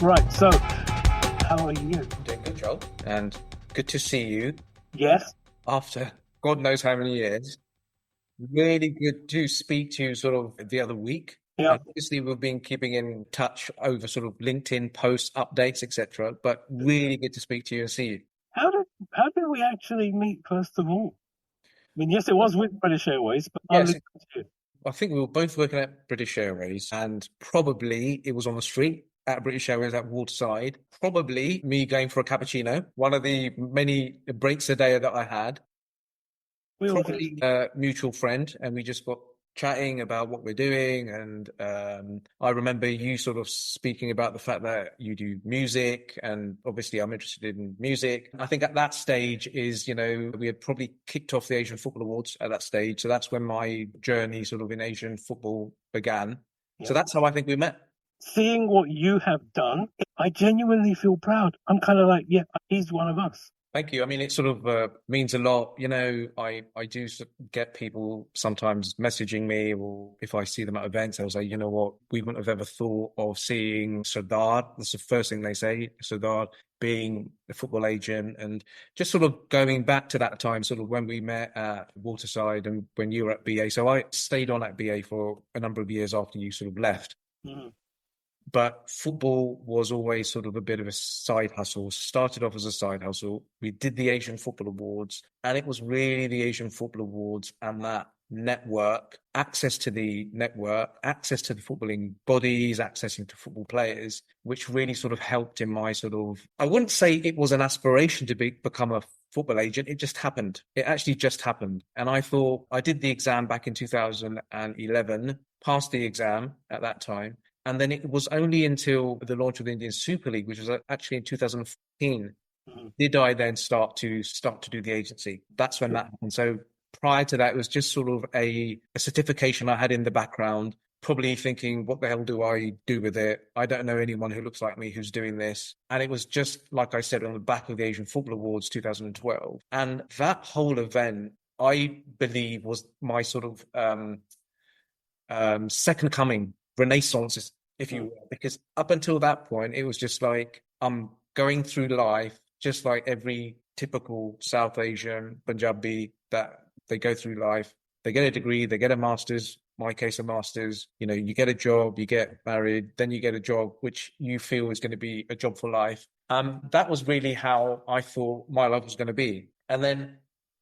Right. So, how are you? Doing good, Joel. And good to see you Yes. after God knows how many years. Really good to speak to you sort of the other week. Yeah. And obviously, we've been keeping in touch over sort of LinkedIn posts, updates, etc. But really good to speak to you and see you. How did we actually meet first of all? I mean, yes, it was with British Airways, but I'll Yes, leave it to you. I think we were both working at British Airways, and probably it was on the street at British Airways at Waterside. Probably me going for a cappuccino, one of the many breaks a day that I had. We all did. Probably a mutual friend, and we just got chatting about what we're doing. And I remember you sort of speaking about the fact that you do music, and obviously I'm interested in music. I think at that stage is, we had probably kicked off the Asian Football Awards at that stage. So that's when my journey sort of in Asian football began. So Yeah. that's how I think we met. Seeing what you have done, I genuinely feel proud. I'm kind of like, yeah, he's one of us. Thank you. I mean, it sort of means a lot. I do get people sometimes messaging me, or if I see them at events, they'll say, you know what, we wouldn't have ever thought of seeing Sardar. That's the first thing they say, Sardar being a football agent. And just sort of going back to that time, sort of when we met at Waterside and when you were at BA. So I stayed on at BA for a number of years after you sort of left. Mm-hmm. But football was always sort of a bit of a side hustle. Started off as a side hustle. We did the Asian Football Awards, and it was really the Asian Football Awards and that network, access to the network, access to the footballing bodies, accessing to football players, which really sort of helped in my sort of, I wouldn't say it was an aspiration to become a football agent. It just happened. It actually just happened. And I thought, I did the exam back in 2011, passed the exam at that time. And then it was only until the launch of the Indian Super League, which was actually in 2014, did I then start to do the agency. That's when that happened. So prior to that, it was just sort of a certification I had in the background, probably thinking, what the hell do I do with it? I don't know anyone who looks like me who's doing this. And it was just, like I said, on the back of the Asian Football Awards 2012. And that whole event, I believe, was my sort of second coming, renaissance, if you will, because up until that point, it was just like I'm going through life just like every typical South Asian Punjabi that they go through life. They get a degree, they get a master's, my case, a master's, you get a job, you get married, then you get a job, which you feel is going to be a job for life. That was really how I thought my life was going to be. And then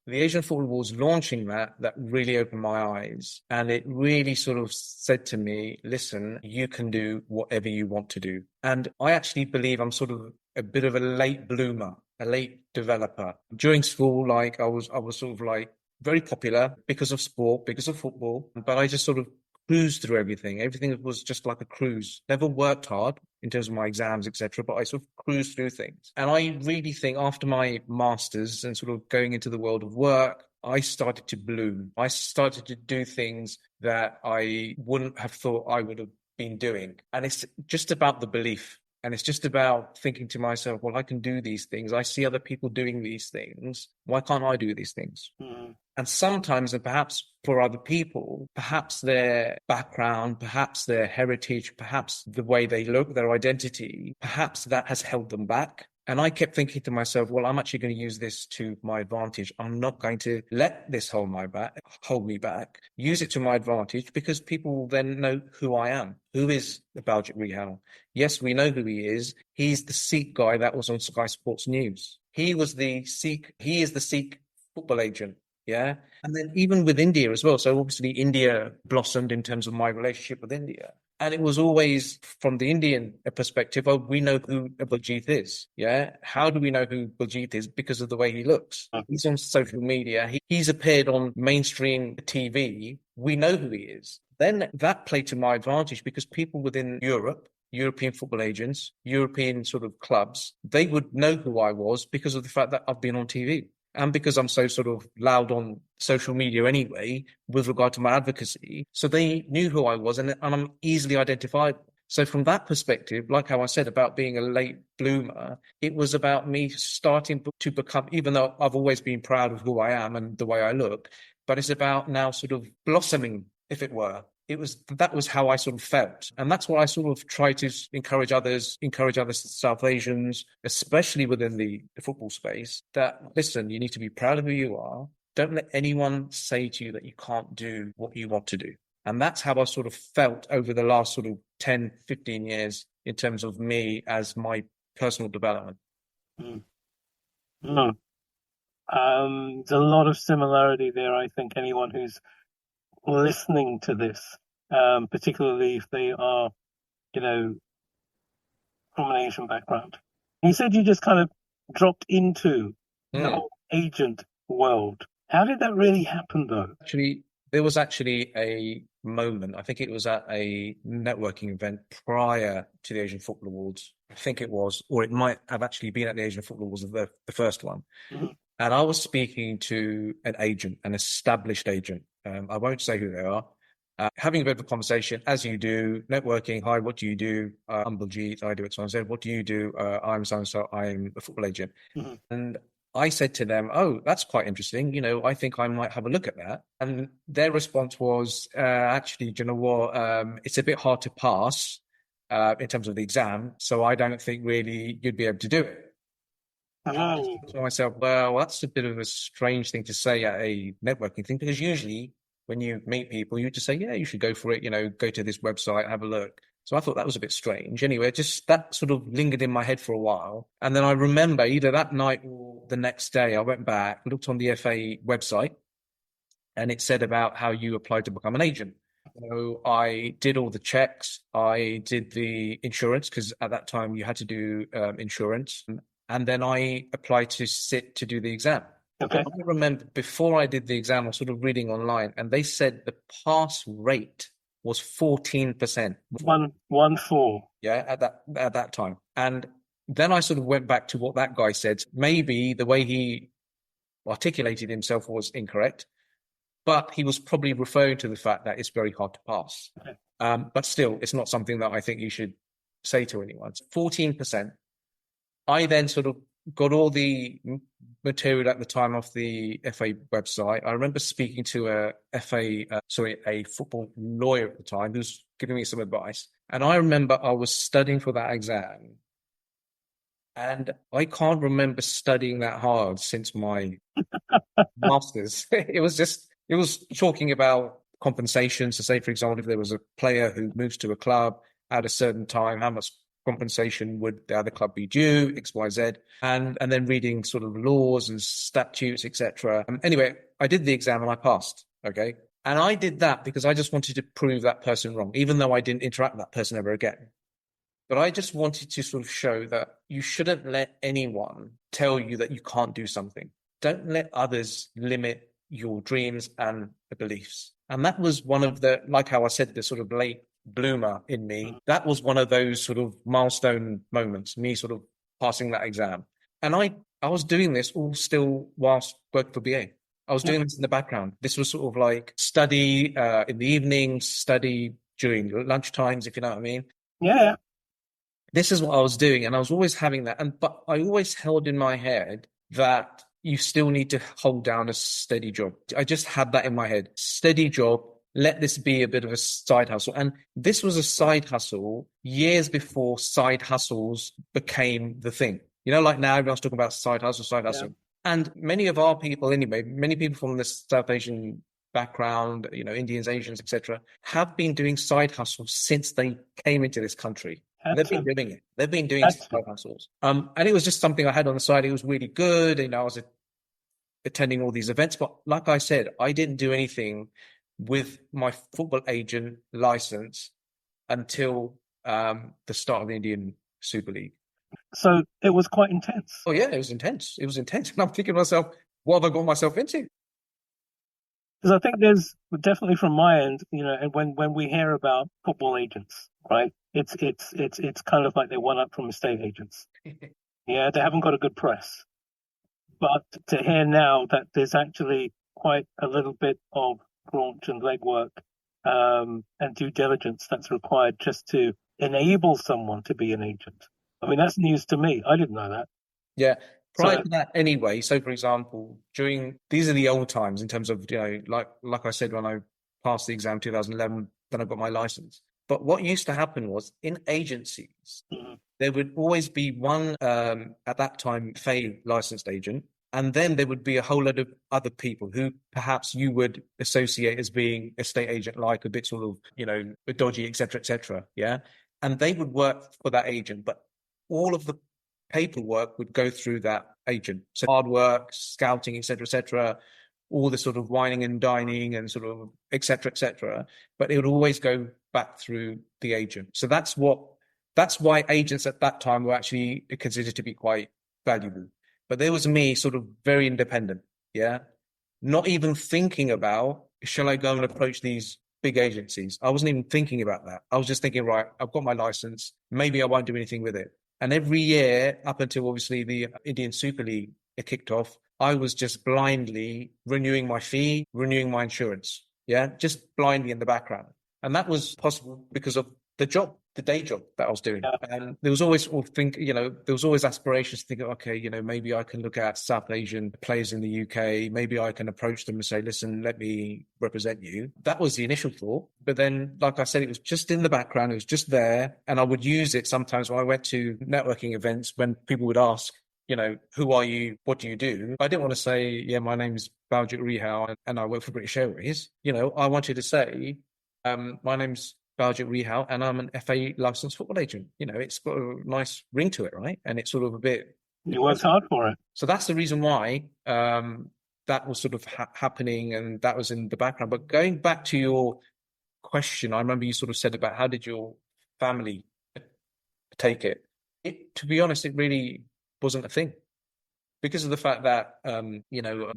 the Asian Football Awards launching that really opened my eyes. And it really sort of said to me, listen, you can do whatever you want to do. And I actually believe I'm sort of a bit of a late bloomer, a late developer. During school, like I was sort of like very popular because of sport, because of football, but I just sort of cruised through everything. Everything was just like a cruise. Never worked hard in terms of my exams, etc. But I sort of cruised through things. And I really think after my masters and sort of going into the world of work, I started to bloom. I started to do things that I wouldn't have thought I would have been doing. And it's just about the belief. And it's just about thinking to myself, well, I can do these things. I see other people doing these things. Why can't I do these things? Mm-hmm. And sometimes, and perhaps for other people, perhaps their background, perhaps their heritage, perhaps the way they look, their identity, perhaps that has held them back. And I kept thinking to myself, well, I'm actually going to use this to my advantage. I'm not going to let this hold me back, use it to my advantage, because people will then know who I am. Who is Baljit Rihal? Yes, we know who he is. He's the Sikh guy that was on Sky Sports News. He is the Sikh football agent. Yeah. And then even with India as well. So obviously India blossomed in terms of my relationship with India. And it was always from the Indian perspective, oh, we know who Baljit is. Yeah. How do we know who Baljit is? Because of the way he looks. He's on social media. He's appeared on mainstream TV. We know who he is. Then that played to my advantage because people within Europe, European football agents, European sort of clubs, they would know who I was because of the fact that I've been on TV. And because I'm so sort of loud on social media anyway, with regard to my advocacy, so they knew who I was and I'm easily identifiable. So from that perspective, like how I said about being a late bloomer, it was about me starting to become, even though I've always been proud of who I am and the way I look, but it's about now sort of blossoming, if it were, that was how I sort of felt. And that's what I sort of try to encourage other South Asians, especially within the football space, that listen, you need to be proud of who you are. Don't let anyone say to you that you can't do what you want to do. And that's how I sort of felt over the last sort of 10, 15 years in terms of me as my personal development. Mm. Mm. There's a lot of similarity there. I think anyone who's listening to this, particularly if they are, you know, from an Asian background. You said you just kind of dropped into the whole agent world. How did that really happen, though? Actually, there was actually a moment, I think it was at a networking event prior to the Asian Football Awards. I think it was, or it might have actually been at the Asian Football Awards, the first one. Mm-hmm. And I was speaking to an agent, an established agent. I won't say who they are. Having a bit of a conversation, as you do, networking. Hi, what do you do? I'm Baljit. I do it. So I said, what do you do? I'm so-and-so. I'm a football agent. Mm-hmm. And I said to them, oh, that's quite interesting. You know, I think I might have a look at that. And their response was, actually, do you know what? It's a bit hard to pass in terms of the exam. So I don't think really you'd be able to do it. And I thought to myself, well, that's a bit of a strange thing to say at a networking thing, because usually when you meet people, you just say, yeah, you should go for it. You know, go to this website, have a look. So I thought that was a bit strange. Anyway, just that sort of lingered in my head for a while. And then I remember either that night or the next day, I went back, looked on the FA website, and it said about how you applied to become an agent. So I did all the checks. I did the insurance, because at that time you had to do insurance. And then I applied to sit to do the exam. Okay. I remember before I did the exam, I was sort of reading online, and they said the pass rate was 14%. 1-4. Yeah, at that time. And then I sort of went back to what that guy said. Maybe the way he articulated himself was incorrect, but he was probably referring to the fact that it's very hard to pass. Okay. But still, it's not something that I think you should say to anyone. 14%. I then sort of got all the material at the time off the FA website. I remember speaking to a football lawyer at the time who was giving me some advice. And I remember I was studying for that exam. And I can't remember studying that hard since my master's. It was talking about compensation. So say, for example, if there was a player who moves to a club at a certain time, how much compensation would the other club be due, X, Y, Z, and then reading sort of laws and statutes, etc. Anyway, I did the exam and I passed. Okay. And I did that because I just wanted to prove that person wrong, even though I didn't interact with that person ever again. But I just wanted to sort of show that you shouldn't let anyone tell you that you can't do something. Don't let others limit your dreams and beliefs. And that was one of the, like how I said, the sort of late bloomer in me. That was one of those sort of milestone moments, me sort of passing that exam. And I was doing this all still whilst working for BA. I was doing this in the background. This was sort of like study in the evenings, study during lunch times, if you know what I mean. Yeah. This is what I was doing. And I was always having that. But I always held in my head that you still need to hold down a steady job. I just had that in my head. Steady job. Let this be a bit of a side hustle. And this was a side hustle years before side hustles became the thing. You know, like now everyone's talking about side hustle. Yeah. And many of our people anyway, many people from the South Asian background, you know, Indians, Asians, etc., have been doing side hustles since they came into this country. They've been doing it. They've been doing side hustles. And it was just something I had on the side. It was really good. You know, I was attending all these events. But like I said, I didn't do anything with my football agent license until the start of the Indian Super League. So it was quite intense. Oh yeah, it was intense. It was intense. And I'm thinking to myself, what have I got myself into? Because I think there's definitely from my end, you know, and when we hear about football agents, right, it's kind of like they one up from estate agents. Yeah, they haven't got a good press. But to hear now that there's actually quite a little bit of crunch and legwork and due diligence that's required just to enable someone to be an agent. I mean, that's news to me. I didn't know that. Yeah. Prior to that anyway, so for example, these are the old times in terms of, you know, like I said, when I passed the exam 2011, then I got my license. But what used to happen was in agencies, Mhm. there would always be one, at that time, FA licensed agent. And then there would be a whole lot of other people who perhaps you would associate as being estate agent, like a bit sort of, dodgy, et cetera, et cetera. Yeah. And they would work for that agent, but all of the paperwork would go through that agent. So hard work, scouting, et cetera, all the sort of wining and dining and sort of et cetera, et cetera. But it would always go back through the agent. So that's why agents at that time were actually considered to be quite valuable. But there was me sort of very independent. Yeah. Not even thinking about, shall I go and approach these big agencies? I wasn't even thinking about that. I was just thinking, right, I've got my license. Maybe I won't do anything with it. And every year, up until obviously the Indian Super League kicked off, I was just blindly renewing my fee, renewing my insurance. Yeah, just blindly in the background. And that was possible because of the job, the day job that I was doing. Yeah. And there was always there was always aspirations to think, okay, maybe I can look at South Asian players in the UK. Maybe I can approach them and say, listen, let me represent you. That was the initial thought. But then, like I said, it was just in the background. It was just there. And I would use it sometimes when I went to networking events when people would ask, who are you? What do you do? I didn't want to say, yeah, my name's Baljit Rihal and I work for British Airways. I wanted to say, my name's Baljit Rihal and I'm an FA licensed football agent. It's got a nice ring to it, right? And it's sort of a bit... You worked hard for it. So that's the reason why that was sort of happening and that was in the background. But going back to your question, I remember you sort of said about how did your family take it? To be honest, it really wasn't a thing because of the fact that, I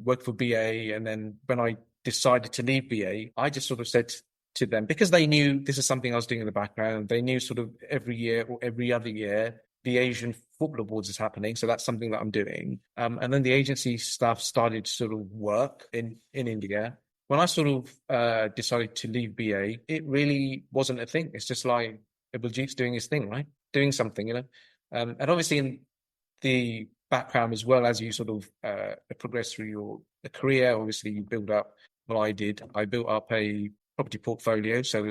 worked for BA. And then when I decided to leave BA, I just sort of said to them, because they knew this is something I was doing in the background. They knew sort of every year or every other year, the Asian Football Awards is happening. So that's something that I'm doing. And then the agency staff started to sort of work in India. When I sort of decided to leave BA, it really wasn't a thing. It's just like Baljit's doing his thing, right? Doing something, and obviously in the background as well, as you sort of progress through your career, obviously you build up, well, I built up a property portfolio. So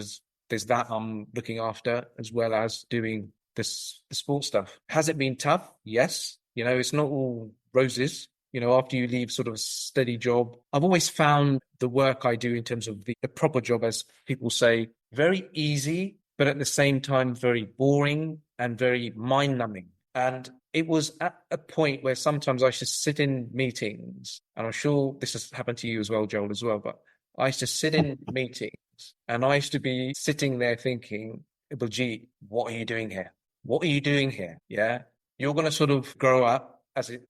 there's that I'm looking after as well as doing the sports stuff. Has it been tough? Yes. It's not all roses. After you leave sort of a steady job, I've always found the work I do in terms of the proper job, as people say, very easy, but at the same time, very boring and very mind-numbing. And it was at a point where sometimes I should sit in meetings, and I'm sure this has happened to you as well, Joel, as well, but I used to sit in meetings and I used to be sitting there thinking, Baljit, what are you doing here? What are you doing here? Yeah. You're going to sort of grow up as it,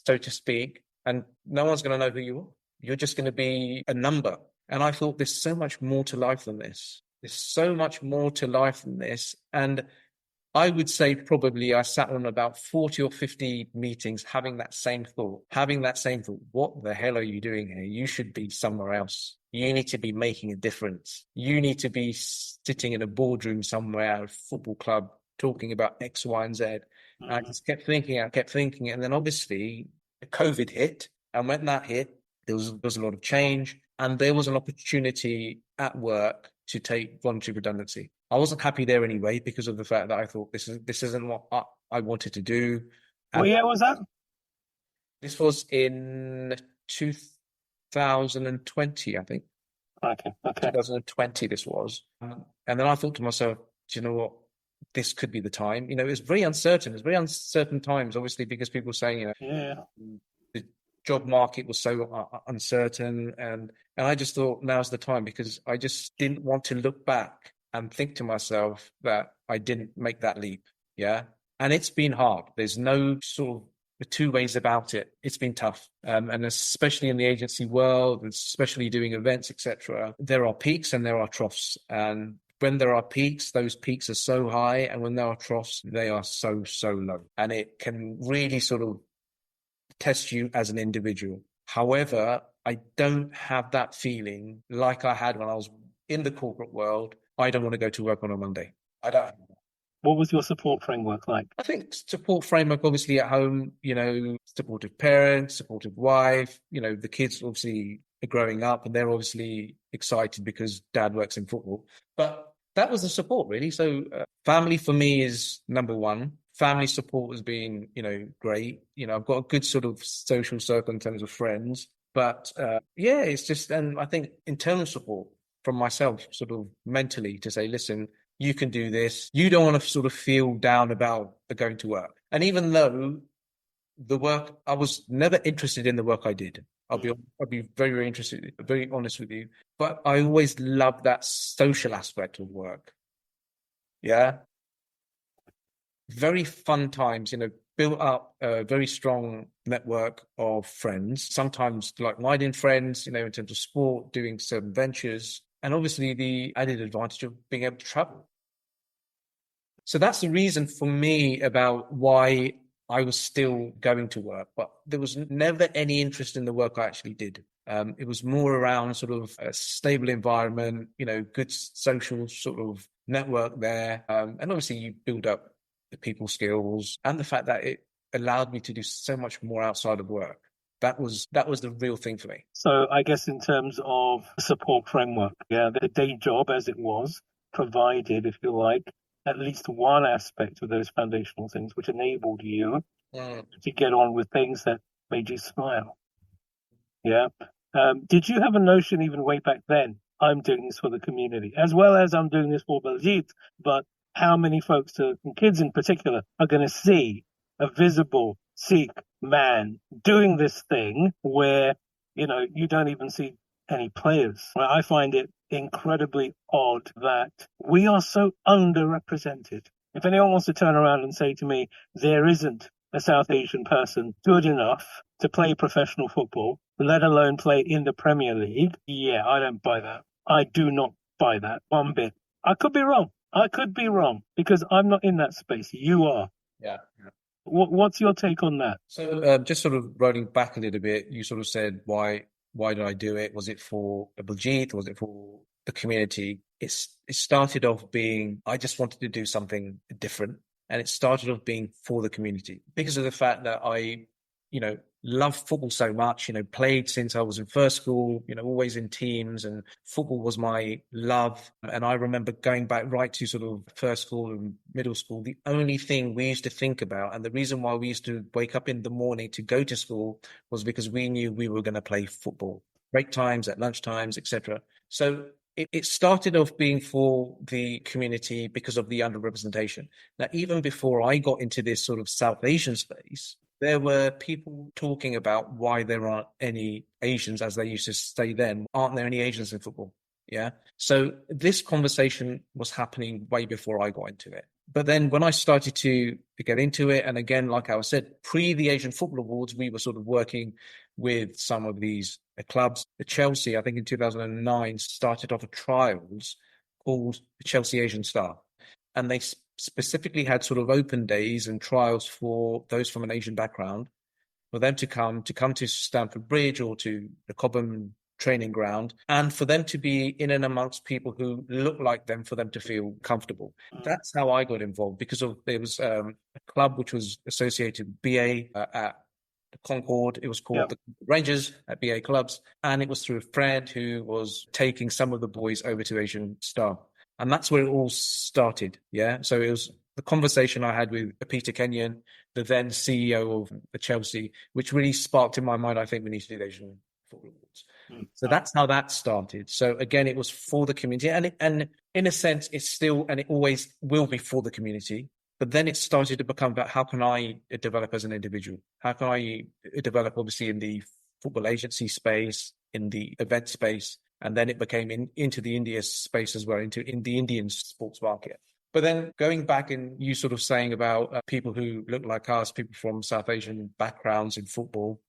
so to speak, and no one's going to know who you are. You're just going to be a number. And I thought there's so much more to life than this. There's so much more to life than this. And I would say probably I sat on about 40 or 50 meetings having that same thought. What the hell are you doing here? You should be somewhere else. You need to be making a difference. You need to be sitting in a boardroom somewhere at a football club talking about X, Y, and Z. And I just kept thinking. And then obviously COVID hit. And when that hit, there was a lot of change. And there was an opportunity at work to take voluntary redundancy. I wasn't happy there anyway because of the fact that I thought this isn't what I wanted to do. What year was that? This was in 2020, I think. Okay. 2020 this was. And then I thought to myself, do you know what? This could be the time. It was very uncertain. It was very uncertain times, obviously, because people were saying, the job market was so uncertain. And I just thought now's the time, because I just didn't want to look back and think to myself that I didn't make that leap. Yeah. And it's been hard. There's no sort of two ways about it. It's been tough. And especially in the agency world, especially doing events, etc., there are peaks and there are troughs. And when there are peaks, those peaks are so high. And when there are troughs, they are so, so low. And it can really sort of test you as an individual. However, I don't have that feeling like I had when I was in the corporate world. I don't want to go to work on a Monday. I don't. What was your support framework like? I think support framework, obviously at home, supportive parents, supportive wife, the kids obviously growing up, and they're obviously excited because dad works in football. But that was the support, really. So family for me is number one. Family support has been, great. I've got a good sort of social circle in terms of friends. But yeah, it's just, and I think internal support from myself, sort of mentally, to say, listen, you can do this. You don't want to sort of feel down about going to work. And even though the work, I was never interested in the work I did. I'll be very, very interested, very honest with you. But I always loved that social aspect of work. Yeah. Very fun times, built up a very strong network of friends, sometimes like-minded friends, in terms of sport, doing certain ventures, and obviously the added advantage of being able to travel. So that's the reason for me about why I was still going to work, but there was never any interest in the work I actually did. It was more around sort of a stable environment, good social sort of network there. And obviously you build up the people skills and the fact that it allowed me to do so much more outside of work. That was the real thing for me. So I guess in terms of support framework, the day job as it was provided, if you like, at least one aspect of those foundational things which enabled you to get on with things that made you smile. Yeah. Did you have a notion even way back then, I'm doing this for the community, as well as I'm doing this for Baljit, but how many folks, and kids in particular, are going to see a visible Sikh man doing this thing where, you don't even see any players? I find it incredibly odd that we are so underrepresented. If anyone wants to turn around and say to me, there isn't a South Asian person good enough to play professional football, let alone play in the Premier League, yeah, I don't buy that. I do not buy that one bit. I could be wrong. Because I'm not in that space. You are. Yeah. What's your take on that? So just sort of rolling back a little bit, you sort of said, why did I do it? Was it for Baljit? Was it for the community? It started off being, I just wanted to do something different. And it started off being for the community because of the fact that I, love football so much, played since I was in first school, always in teams, and football was my love. And I remember going back right to sort of first school and middle school, the only thing we used to think about, and the reason why we used to wake up in the morning to go to school, was because we knew we were going to play football, break times, at lunch times, etc. So it started off being for the community because of the underrepresentation. Now, even before I got into this sort of South Asian space, there were people talking about why there aren't any Asians, as they used to say then. Aren't there any Asians in football? Yeah. So this conversation was happening way before I got into it. But then when I started to get into it, and again, like I said, pre the Asian Football Awards, we were sort of working with some of these clubs. The Chelsea, I think in 2009, started off a trials called the Chelsea Asian Star. And they specifically had sort of open days and trials for those from an Asian background, for them to come to Stamford Bridge or to the Cobham training ground, and for them to be in and amongst people who look like them, for them to feel comfortable. That's how I got involved, because there was a club which was associated with BA at the Concord. It was called the Rangers at BA Clubs, and it was through a friend who was taking some of the boys over to Asian Star. And that's where it all started, yeah? So it was the conversation I had with Peter Kenyon, the then CEO of the Chelsea, which really sparked in my mind, I think we need to do the Asian Football Awards. So that's how that started. So again, it was for the community. And in a sense, it's still, and it always will be for the community. But then it started to become about, how can I develop as an individual? How can I develop, obviously, in the football agency space, in the event space? And then it became into the India space as well, in the Indian sports market. But then going back, and you sort of saying about people who look like us, people from South Asian backgrounds in football,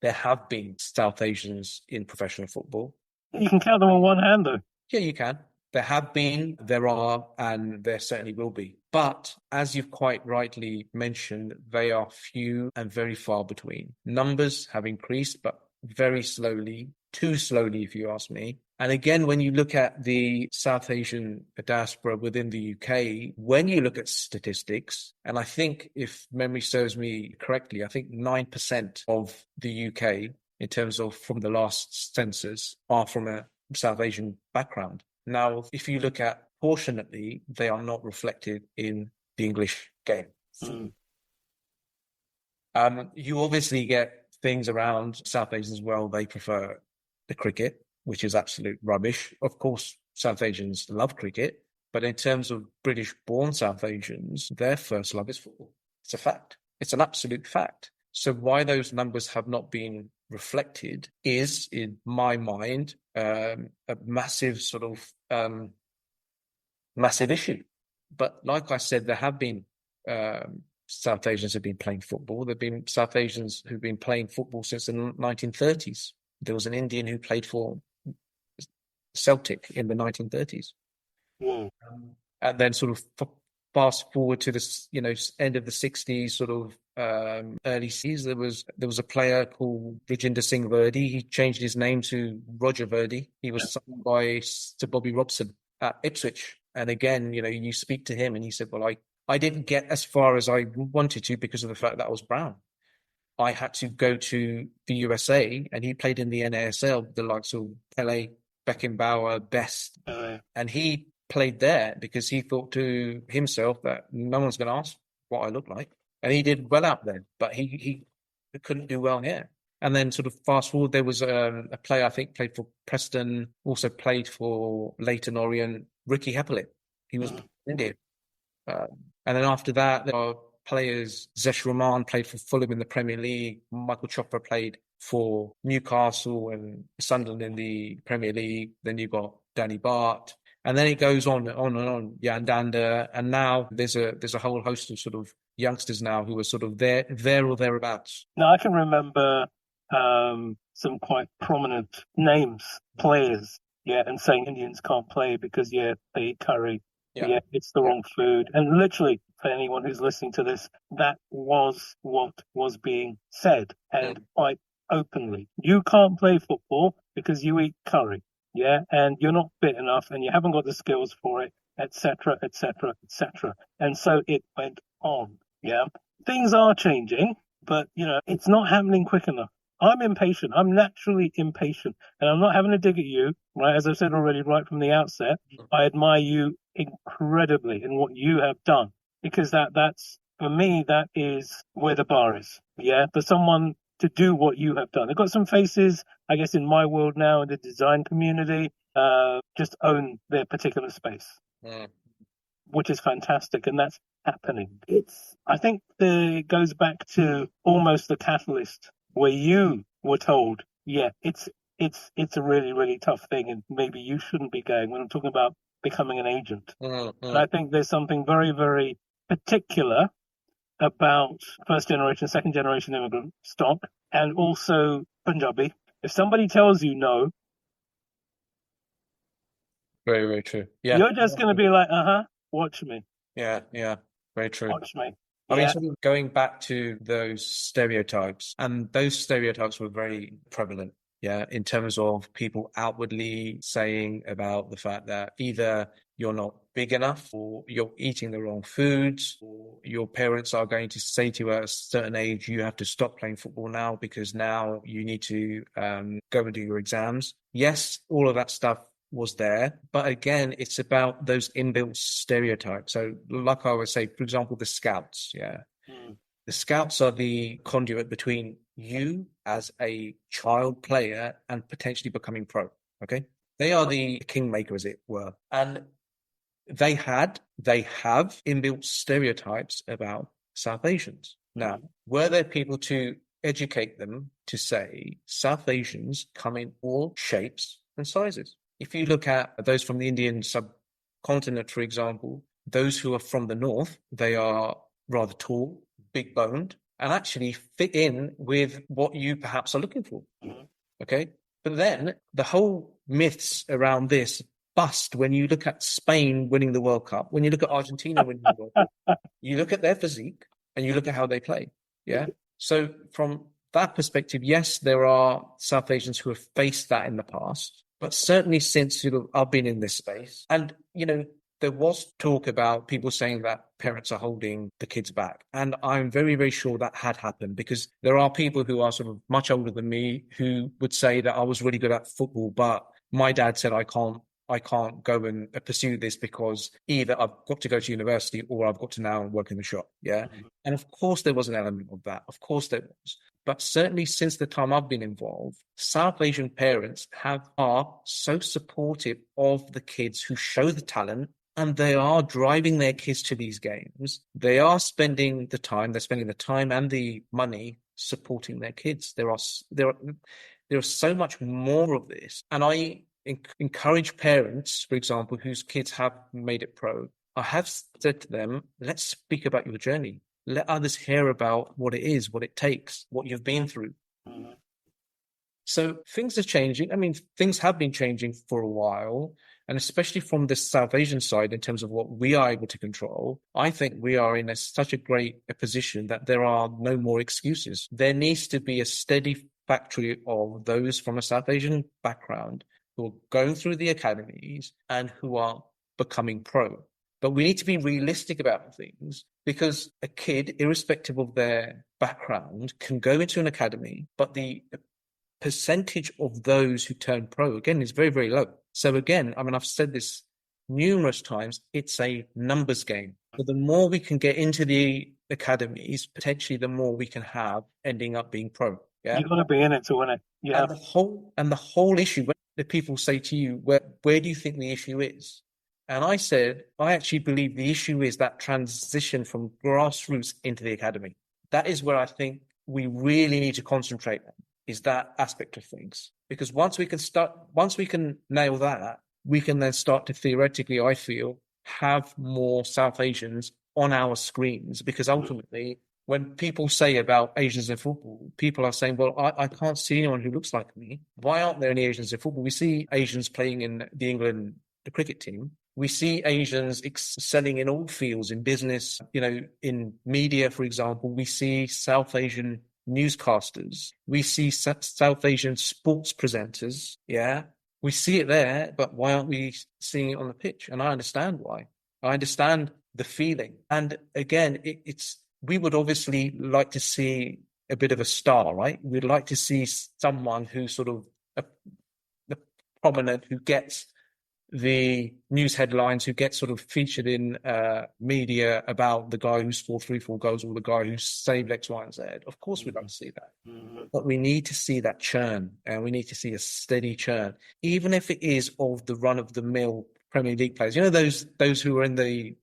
there have been South Asians in professional football. You can count them on one hand, though. Yeah, you can. There have been, there are, and there certainly will be. But as you've quite rightly mentioned, they are few and very far between. Numbers have increased, but very slowly, too slowly, if you ask me. And again, when you look at the South Asian diaspora within the UK, when you look at statistics, and I think if memory serves me correctly, I think 9% of the UK in terms of from the last census are from a South Asian background. Now, if you look at proportionately, they are not reflected in the English game. You obviously get things around South Asians as well. They prefer the cricket, which is absolute rubbish. Of course, South Asians love cricket, but in terms of British-born South Asians, their first love is football. It's a fact. It's an absolute fact. So why those numbers have not been reflected is, in my mind, a massive sort of massive issue. But like I said, there have been South Asians have been playing football. There have been South Asians who've been playing football since the 1930s. There was an Indian who played for Celtic in the 1930s. And then sort of fast forward to this, end of the 60s, sort of early 60s, there was a player called Rajinder Singh Verdi. He changed his name to Roger Verdi. He was signed by Sir Bobby Robson at Ipswich. And again, you speak to him and he said, well, I didn't get as far as I wanted to because of the fact that I was brown. I had to go to the USA, and he played in the NASL, the likes of Pele, Beckenbauer, Best. And he played there because he thought to himself that no one's going to ask what I look like. And he did well out there, but he couldn't do well here. And then sort of fast forward, there was a player, I think, played for Preston, also played for Leyton Orient, Ricky Hepplett. He was Indian. And then after that, there are players, Zesh Rahman played for Fulham in the Premier League. Michael Chopra played for Newcastle and Sunderland in the Premier League. Then you've got Danny Bart. And then it goes on and on. Yandanda. And now there's a whole host of sort of youngsters now who are sort of there or thereabouts. Now, I can remember some quite prominent names, players, and saying Indians can't play because, they eat curry. Yeah, it's the wrong food. And literally, for anyone who's listening to this, that was what was being said, and quite openly. You can't play football because you eat curry, and you're not fit enough, and you haven't got the skills for it, etc., etc., etc. And so it went on, Things are changing, but, it's not happening quick enough. I'm impatient. I'm naturally impatient. And I'm not having to dig at you, right? As I've said already right from the outset, I admire you incredibly in what you have done. Because that's, for me, that is where the bar is. For someone to do what you have done. I've got some faces, I guess, in my world now, in the design community, just own their particular space. Which is fantastic. And that's happening. I think it goes back to almost the catalyst where you were told, it's a really, really tough thing, and maybe you shouldn't be going, when I'm talking about becoming an agent. And I think there's something very, very particular about first generation, second generation immigrant stock, and also Punjabi. If somebody tells you no, very, very true. Yeah, you're just going to be like, watch me. Yeah, very true. Watch me. I mean, sort of going back to those stereotypes, and those stereotypes were very prevalent, in terms of people outwardly saying about the fact that either you're not big enough, or you're eating the wrong foods, or your parents are going to say to you at a certain age, you have to stop playing football now because now you need to go and do your exams. Yes, all of that stuff was there, but again, it's about those inbuilt stereotypes. So like I would say, for example, the scouts, the scouts are the conduit between you as a child player and potentially becoming pro. They are the kingmaker, as it were, and they have inbuilt stereotypes about South Asians. Now, were there people to educate them to say South Asians come in all shapes and sizes? If you look at those from the Indian subcontinent, for example, those who are from the north, they are rather tall, big boned, and actually fit in with what you perhaps are looking for. But then the whole myths around this bust when you look at Spain winning the World Cup, when you look at Argentina winning the World Cup, you look at their physique and you look at how they play. So from that perspective, yes, there are South Asians who have faced that in the past. But certainly since I've been in this space, and there was talk about people saying that parents are holding the kids back. And I'm very, very sure that had happened, because there are people who are sort of much older than me who would say that I was really good at football, but my dad said I can't go and pursue this because either I've got to go to university or I've got to now work in the shop. Yeah. Mhm. And of course there was an element of that. Of course there was. But certainly since the time I've been involved, South Asian parents are so supportive of the kids who show the talent, and they are driving their kids to these games. They are spending the time, and the money supporting their kids. There are so much more of this. And I encourage parents, for example, whose kids have made it pro. I have said to them, let's speak about your journey. Let others hear about what it is, what it takes, what you've been through. Mhm. So things are changing. I mean, things have been changing for a while, and especially from the South Asian side, in terms of what we are able to control, I think we are in such a great position that there are no more excuses. There needs to be a steady factory of those from a South Asian background who are going through the academies and who are becoming pro. But we need to be realistic about things, because a kid, irrespective of their background, can go into an academy, but the percentage of those who turn pro, again, is very, very low. So again, I mean, I've said this numerous times, it's a numbers game. But the more we can get into the academies, potentially the more we can have ending up being pro. Yeah. You've got to be in it to win it. Yeah. And the whole issue, when the people say to you, where do you think the issue is? And I said, I actually believe the issue is that transition from grassroots into the academy. That is where I think we really need to concentrate on, is that aspect of things. Because once we can nail that, we can then start to theoretically, I feel, have more South Asians on our screens. Because ultimately, when people say about Asians in football, people are saying, well, I can't see anyone who looks like me. Why aren't there any Asians in football? We see Asians playing in the cricket team. We see Asians excelling in all fields, in business, in media, for example. We see South Asian newscasters. We see South Asian sports presenters. Yeah. We see it there, but why aren't we seeing it on the pitch? And I understand why. I understand the feeling. And again, we would obviously like to see a bit of a star, right? We'd like to see someone who's sort of a prominent, who gets the news headlines, who gets sort of featured in media about the guy who scored 3-4 goals or the guy who saved X, Y, and Z. Of course, we'd like to see that. Mm-hmm. But we need to see that churn, and we need to see a steady churn, even if it is of the run-of-the-mill Premier League players. Those who are in the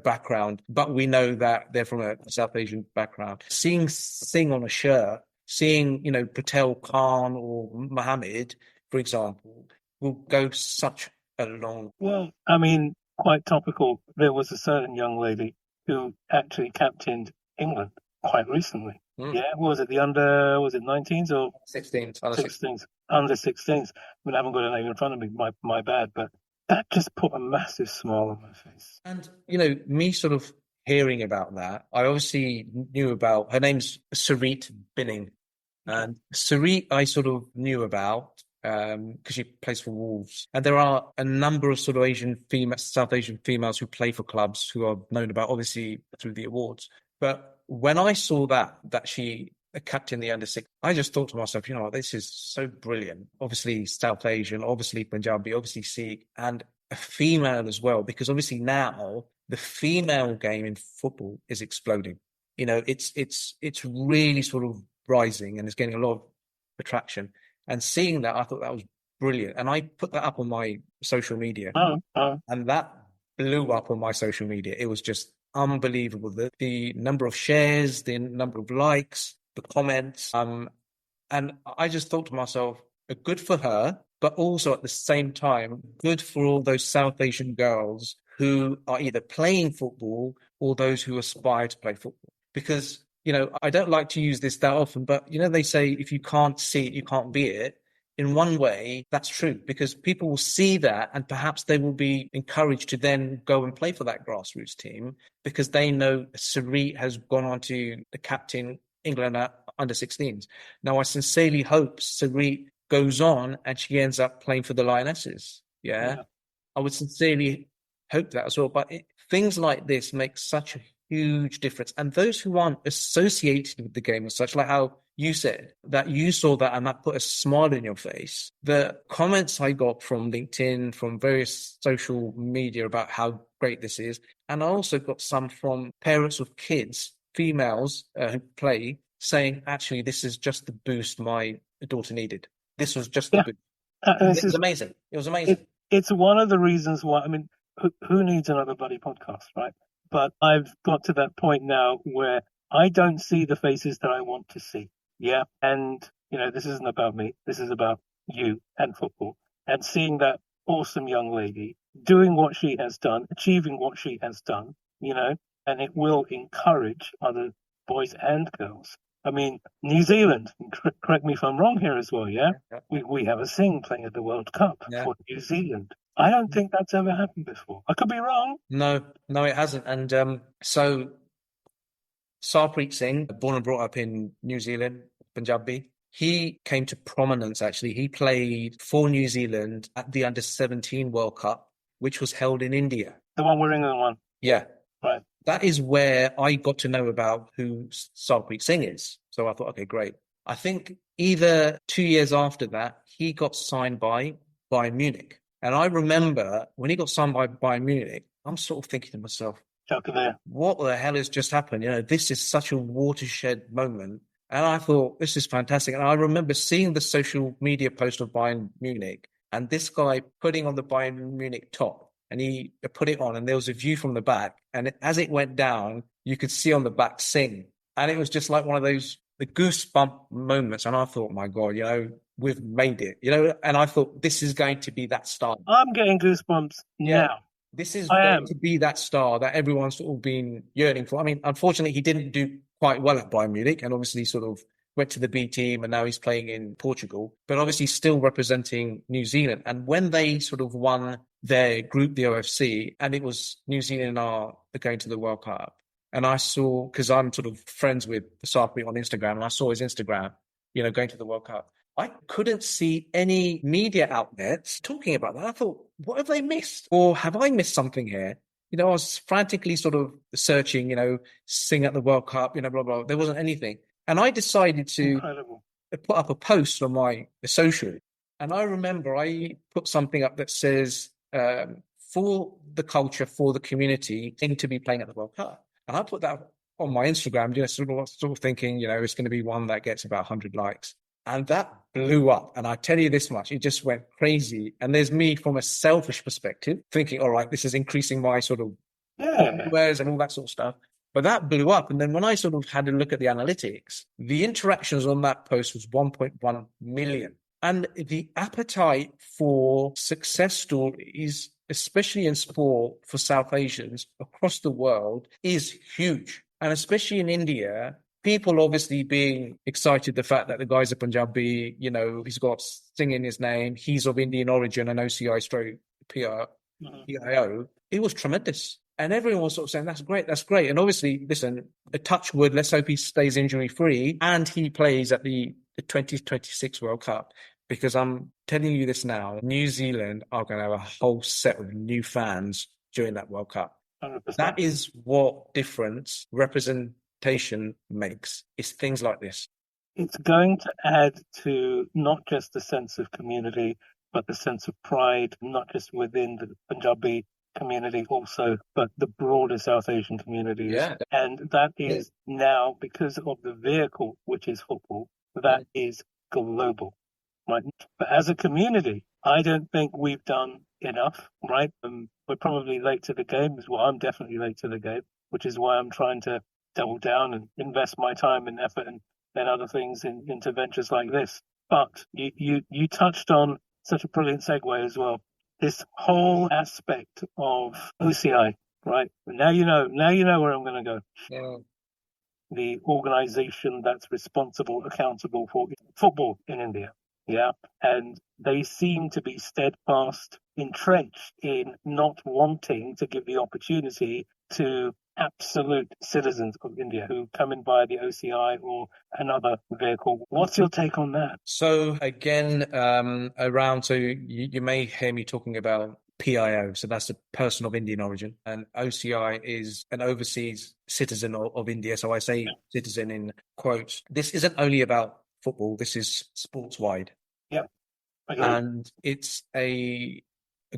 background, but we know that they're from a South Asian background. Seeing Singh on a shirt, seeing, Patel Khan or Mohammed, for example, will go such a long. Well, I mean, quite topical. There was a certain young lady who actually captained England quite recently. Yeah, was it 19s or 16s? Under 16s. I mean, I haven't got a name in front of me. My bad, but that just put a massive smile on my face. And me sort of hearing about that, I obviously knew about her. Name's Sarit Binning, and Sarit I sort of knew about because she plays for Wolves. And there are a number of sort of South Asian females who play for clubs who are known about, obviously, through the awards. But when I saw that she captained the under-6, I just thought to myself, this is so brilliant. Obviously South Asian, obviously Punjabi, obviously Sikh, and a female as well, because obviously now the female game in football is exploding. It's really sort of rising, and it's getting a lot of attraction. And seeing that, I thought that was brilliant. And I put that up on my social media. And that blew up on my social media. It was just unbelievable. The number of shares, the number of likes, the comments. And I just thought to myself, good for her, but also at the same time, good for all those South Asian girls who are either playing football or those who aspire to play football. Because I don't like to use this that often, but they say if you can't see it, you can't be it. In one way, that's true, because people will see that and perhaps they will be encouraged to then go and play for that grassroots team, because they know Sarit has gone on to the captain England under 16s. Now, I sincerely hope Sarit goes on and she ends up playing for the Lionesses. Yeah. I would sincerely hope that as well. But things like this make such a huge difference. And those who aren't associated with the game as such, like how you said that you saw that and that put a smile on your face. The comments I got from LinkedIn, from various social media about how great this is. And I also got some from parents of kids, females who play, saying, actually, this is just the boost my daughter needed. This was just the Yeah. boost. This It was is amazing. It was amazing. it's one of the reasons why, I mean, who needs another buddy podcast, right? But I've got to that point now where I don't see the faces that I want to see. Yeah. And, this isn't about me. This is about you and football. And seeing that awesome young lady doing what she has done, achieving what she has done, and it will encourage other boys and girls. I mean, New Zealand, correct me if I'm wrong here as well, yeah? We have a Singh playing at the World Cup for New Zealand. I don't think that's ever happened before. I could be wrong. No, it hasn't. And so Sarpreet Singh, born and brought up in New Zealand, Punjabi, he came to prominence actually. He played for New Zealand at the Under-17 World Cup, which was held in India. The one where England won. Yeah. Right. That is where I got to know about who Sarpreet Singh is. So I thought, okay, great. I think either 2 years after that, he got signed by Bayern Munich. And I remember when he got signed by Bayern Munich, I'm sort of thinking to myself, what the hell has just happened? This is such a watershed moment. And I thought, this is fantastic. And I remember seeing the social media post of Bayern Munich and this guy putting on the Bayern Munich top. And he put it on and there was a view from the back. And as it went down, you could see on the back Singh. And it was just like one of those the goosebump moments. And I thought, my God, we've made it, and I thought this is going to be that star. I'm getting goosebumps now. This is going to be that star that everyone's sort of been yearning for. I mean, unfortunately, he didn't do quite well at Bayern Munich and obviously sort of went to the B team and now he's playing in Portugal, but obviously still representing New Zealand. And when they sort of won their group, the OFC, and it was New Zealand are going to the World Cup. And I saw, because I'm sort of friends with Sarpreet on Instagram, and I saw his Instagram, going to the World Cup. I couldn't see any media outlets talking about that. I thought, what have they missed? Or have I missed something here? I was frantically sort of searching, Singh at the World Cup, blah, blah. There wasn't anything. And I decided to put up a post on my social. And I remember I put something up that says, for the culture, for the community, Singh to be playing at the World Cup. And I put that on my Instagram, sort of thinking, it's going to be one that gets about 100 likes. And that blew up. And I tell you this much, it just went crazy. And there's me from a selfish perspective thinking, all right, this is increasing my sort of followers and all that sort of stuff. But that blew up. And then when I sort of had a look at the analytics, the interactions on that post was 1.1 million. And the appetite for success stories, especially in sport for South Asians across the world, is huge. And especially in India, people obviously being excited the fact that the guy's a Punjabi, he's got Singh in his name, he's of Indian origin and OCI stroke PIO. It was tremendous. And everyone was sort of saying, that's great. And obviously, listen, a touch wood, let's hope he stays injury free and he plays at the 2026 World Cup. Because I'm telling you this now, New Zealand are going to have a whole set of new fans during that World Cup. 100%. That is what difference representation makes. It's things like this. It's going to add to not just the sense of community, but the sense of pride, not just within the Punjabi community also, but the broader South Asian communities. Yeah. And that is now, because of the vehicle, which is football, that is global. Right. But as a community, I don't think we've done enough, right? We're probably late to the game as well. I'm definitely late to the game, which is why I'm trying to double down and invest my time and effort and other things into ventures like this. But you touched on such a brilliant segue as well. This whole aspect of OCI, right? Now you know where I'm going to go. Yeah. The organization that's responsible, accountable for football in India. Yeah, and they seem to be steadfast, entrenched in not wanting to give the opportunity to absolute citizens of India who come in via the OCI or another vehicle. What's your take on that? So again, so you may hear me talking about PIO. So that's a person of Indian origin. And OCI is an overseas citizen of India. So I say citizen in quotes. This isn't only about football. This is sports wide. Yep. And it's a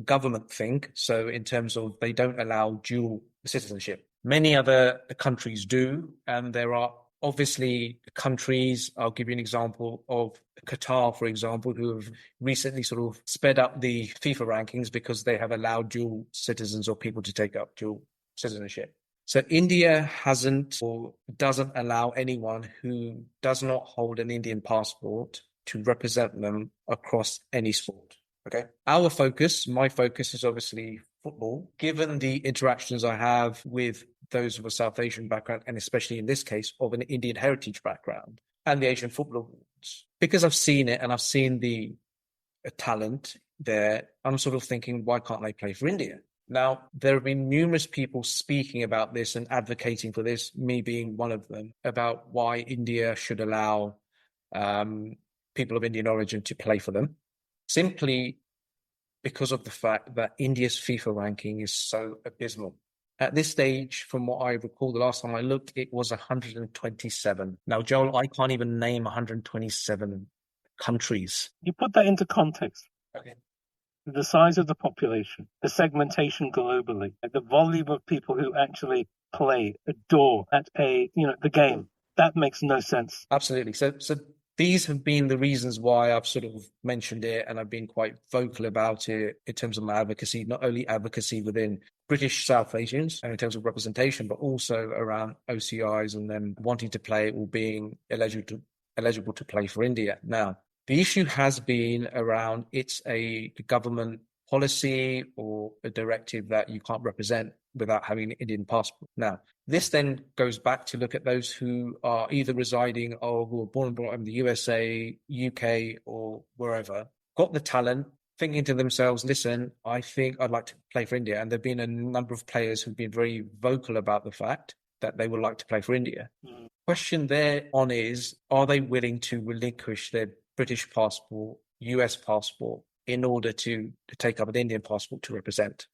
government thing. So in terms of they don't allow dual citizenship. Many other countries do. And there are obviously countries, I'll give you an example of Qatar, for example, who have recently sort of sped up the FIFA rankings because they have allowed dual citizens or people to take up dual citizenship. So India hasn't or doesn't allow anyone who does not hold an Indian passport to represent them across any sport. Okay. Our focus, my focus is obviously football. Given the interactions I have with those of a South Asian background, and especially in this case of an Indian heritage background and the Asian Football Awards, because I've seen it and I've seen the talent there, I'm sort of thinking, why can't they play for India? Now, there have been numerous people speaking about this and advocating for this, me being one of them, about why India should allow people of Indian origin to play for them, simply because of the fact that India's FIFA ranking is so abysmal. At this stage, from what I recall, the last time I looked, it was 127. Now, Joel, I can't even name 127 countries. You put that into context. Okay. The size of the population, the segmentation globally, the volume of people who actually play, adore at the game. That makes no sense. Absolutely. So these have been the reasons why I've sort of mentioned it, and I've been quite vocal about it in terms of my advocacy, not only advocacy within British South Asians and in terms of representation, but also around OCIs and them wanting to play or being eligible to play for India. Now, the issue has been around it's a government policy or a directive that you can't represent without having an Indian passport. Now, this then goes back to look at those who are either residing or who are born and brought up in the USA, UK, or wherever, got the talent, thinking to themselves, listen, I think I'd like to play for India. And there have been a number of players who've been very vocal about the fact that they would like to play for India. Question there on is, are they willing to relinquish their British passport, US passport, in order to take up an Indian passport to represent?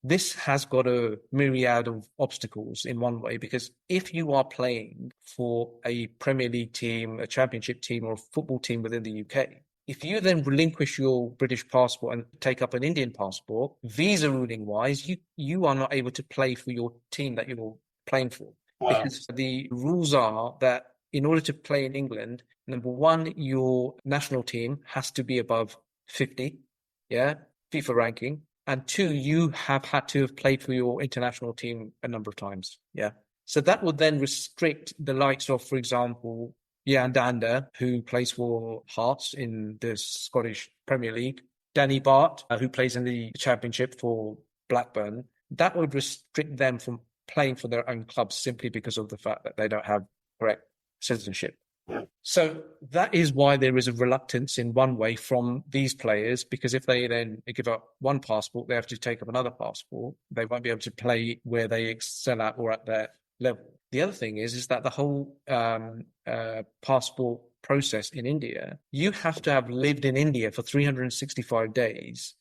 This has got a myriad of obstacles in one way, because if you are playing for a Premier League team, a Championship team, or a football team within the UK, if you then relinquish your British passport and take up an Indian passport, visa ruling wise, you are not able to play for your team that you're playing for. Wow. Because the rules are that in order to play in England, number one, your national team has to be above 50, FIFA ranking. And two, you have had to have played for your international team a number of times. So that would then restrict the likes of, for example, Jan Danda, who plays for Hearts in the Scottish Premier League, Danny Bart, who plays in the Championship for Blackburn. That would restrict them from playing for their own clubs simply because of the fact that they don't have correct citizenship. So that is why there is a reluctance in one way from these players, because if they then give up one passport, they have to take up another passport. They won't be able to play where they excel at or at their level. The other thing is that the whole passport process in India, you have to have lived in India for 365 days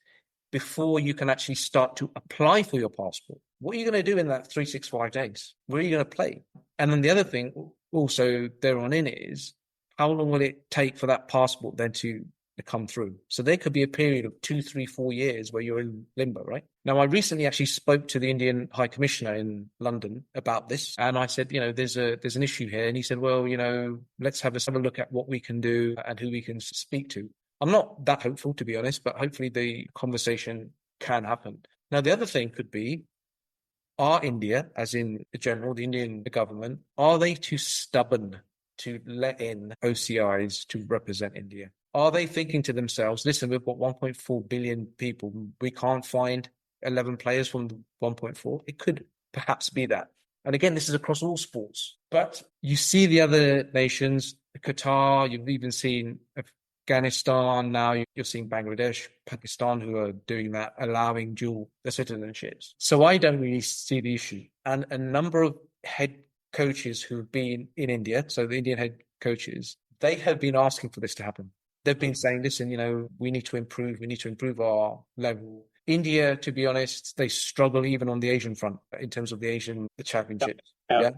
before you can actually start to apply for your passport. What are you going to do in that 365 days? Where are you going to play? And then the other thing also thereon in is, how long will it take for that passport then to come through? So there could be a period of 2, 3, 4 years where you're in limbo, right? Now, I recently actually spoke to the Indian High Commissioner in London about this. And I said, there's an issue here. And he said, well, let's have a look at what we can do and who we can speak to. I'm not that hopeful, to be honest, but hopefully the conversation can happen. Now, the other thing could be, are India, as in general, the Indian government, are they too stubborn to let in OCIs to represent India? Are they thinking to themselves, listen, we've got 1.4 billion people, we can't find 11 players from the 1.4? It could perhaps be that. And again, this is across all sports. But you see the other nations, Qatar, you've even seen Afghanistan, now you're seeing Bangladesh, Pakistan, who are doing that, allowing dual citizenships. So I don't really see the issue. And a number of head coaches who've been in India, so the Indian head coaches, they have been asking for this to happen. They've been saying, listen, we need to improve our level. India, to be honest, they struggle even on the Asian front in terms of the championships. Yeah.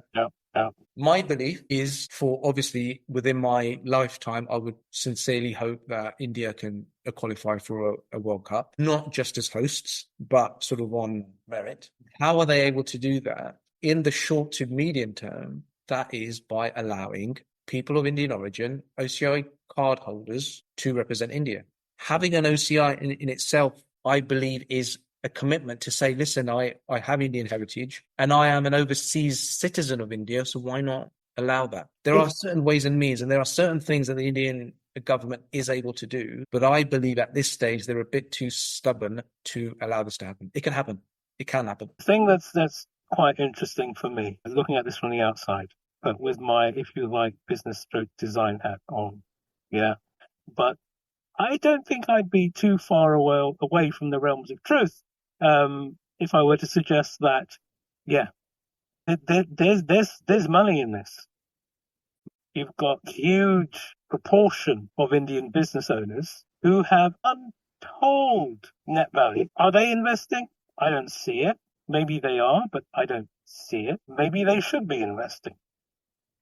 My belief is for obviously within my lifetime, I would sincerely hope that India can qualify for a World Cup, not just as hosts, but sort of on merit. How are they able to do that? In the short to medium term, that is by allowing people of Indian origin, OCI card holders, to represent India. Having an OCI in itself, I believe, is a commitment to say, listen, I have Indian heritage and I am an overseas citizen of India, so why not allow that? There are certain ways and means, and there are certain things that the Indian government is able to do, but I believe at this stage they're a bit too stubborn to allow this to happen. It can happen. It can happen. The thing that's quite interesting for me, looking at this from the outside, but with my, if you like, business stroke design hat on, yeah, but I don't think I'd be too far away from the realms of truth if I were to suggest that, yeah, there's money in this. You've got huge proportion of Indian business owners who have untold net value. Are they investing? I don't see it. Maybe they are, but I don't see it. Maybe they should be investing.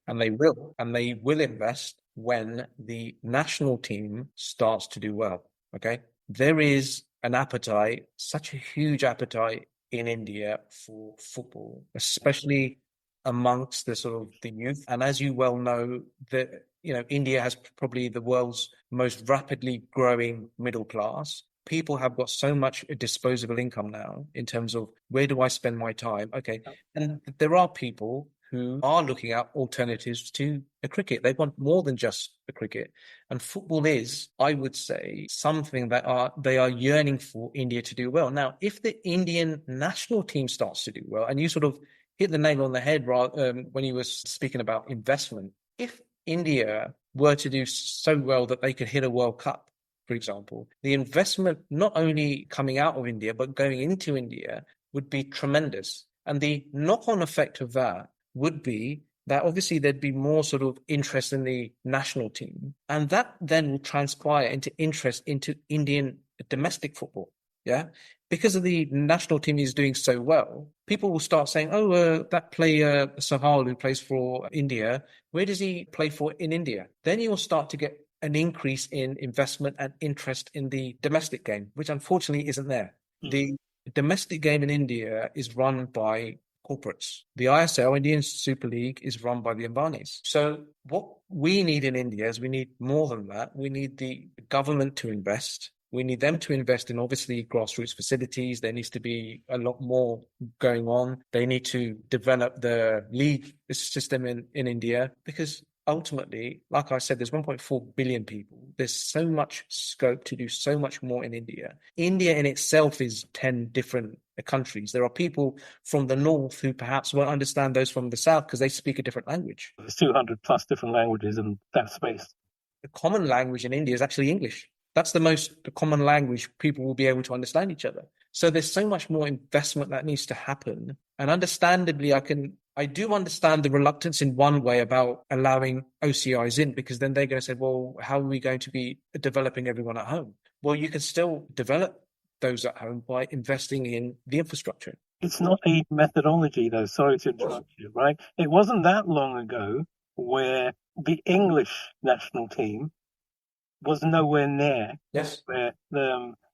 And they will. And they will invest when the national team starts to do well. Okay. There is an appetite, such a huge appetite in India for football, especially amongst the sort of the youth. And as you well know, that India has probably the world's most rapidly growing middle class. People have got so much disposable income now in terms of where do I spend my time? Okay. And there are people who are looking at alternatives to a cricket. They want more than just a cricket. And football is, I would say, something that they are yearning for India to do well. Now, if the Indian national team starts to do well, and you sort of hit the nail on the head when you were speaking about investment, if India were to do so well that they could hit a World Cup, for example, the investment not only coming out of India, but going into India would be tremendous. And the knock-on effect of that would be that obviously there'd be more sort of interest in the national team. And that then will transpire into interest into Indian domestic football. Yeah. Because of the national team is doing so well, people will start saying, that player, Sahal, who plays for India, where does he play for in India? Then you will start to get an increase in investment and interest in the domestic game, which unfortunately isn't there. The domestic game in India is run by corporates. The ISL, Indian Super League, is run by the Ambanis. So what we need in India is we need more than that. We need the government to invest. We need them to invest in obviously grassroots facilities. There needs to be a lot more going on. They need to develop the league system in India because ultimately, like I said, there's 1.4 billion people. There's so much scope to do so much more in India. India in itself is 10 different countries. There are people from the north who perhaps won't understand those from the south because they speak a different language. There's 200 plus different languages in that space. The common language in India is actually English. That's the common language people will be able to understand each other. So there's so much more investment that needs to happen. And understandably, I do understand the reluctance in one way about allowing OCIs in, because then they're going to say, well, how are we going to be developing everyone at home? Well, you can still develop those at home by investing in the infrastructure. It's not a methodology, though. Sorry to interrupt you, right? It wasn't that long ago where the English national team was nowhere near where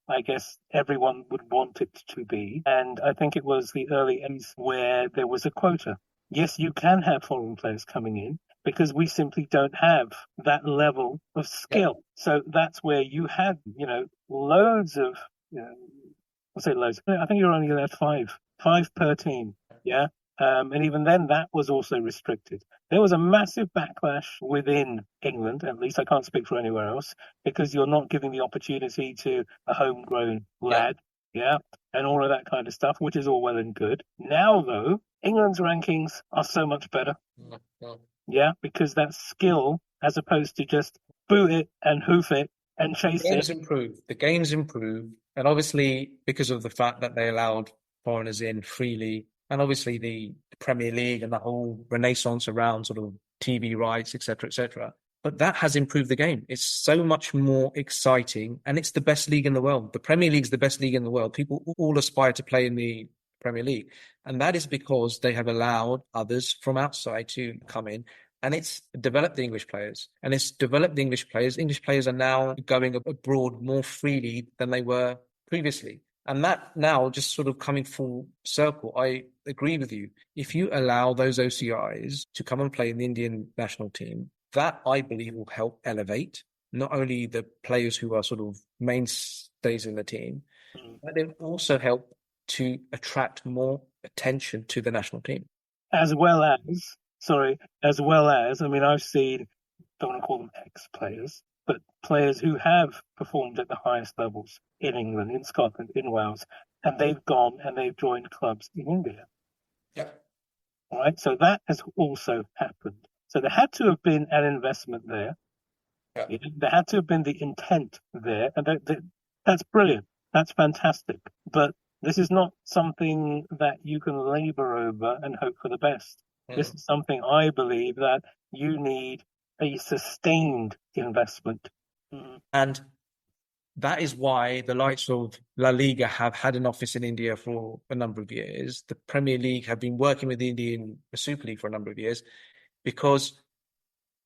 I guess everyone would want it to be. And I think it was the early 80s where there was a quota. Yes, you can have foreign players coming in because we simply don't have that level of skill. So that's where you had, loads of, I'll say loads. I think you're only allowed five per team. Yeah. And even then, that was also restricted. There was a massive backlash within England, at least I can't speak for anywhere else, because you're not giving the opportunity to a homegrown lad, and all of that kind of stuff, which is all well and good. Now, though, England's rankings are so much better. Because that skill, as opposed to just boot it and hoof it and chase it. The game's improved. And obviously, because of the fact that they allowed foreigners in freely, and obviously the Premier League and the whole renaissance around sort of TV rights, etc., But that has improved the game. It's so much more exciting, and it's the best league in the world. The Premier League is the best league in the world. People all aspire to play in the Premier League. And that is because they have allowed others from outside to come in. And it's developed the English players. And it's developed the English players. English players are now going abroad more freely than they were previously. And that now just sort of coming full circle, I agree with you. If you allow those OCIs to come and play in the Indian national team, that I believe will help elevate not only the players who are sort of mainstays in the team, but it will also help to attract more attention to the national team. As well as, I mean, I've seen, don't want to call them ex-players, but players who have performed at the highest levels in England, in Scotland, in Wales, and they've gone and they've joined clubs in India. Yeah. Right? So that has also happened. So there had to have been an investment there. Yeah. There had to have been the intent there. And that's brilliant. That's fantastic. But this is not something that you can labor over and hope for the best. This is something I believe that you need a sustained investment. And that is why the likes of La Liga have had an office in India for a number of years. The Premier League have been working with the Indian Super League for a number of years, because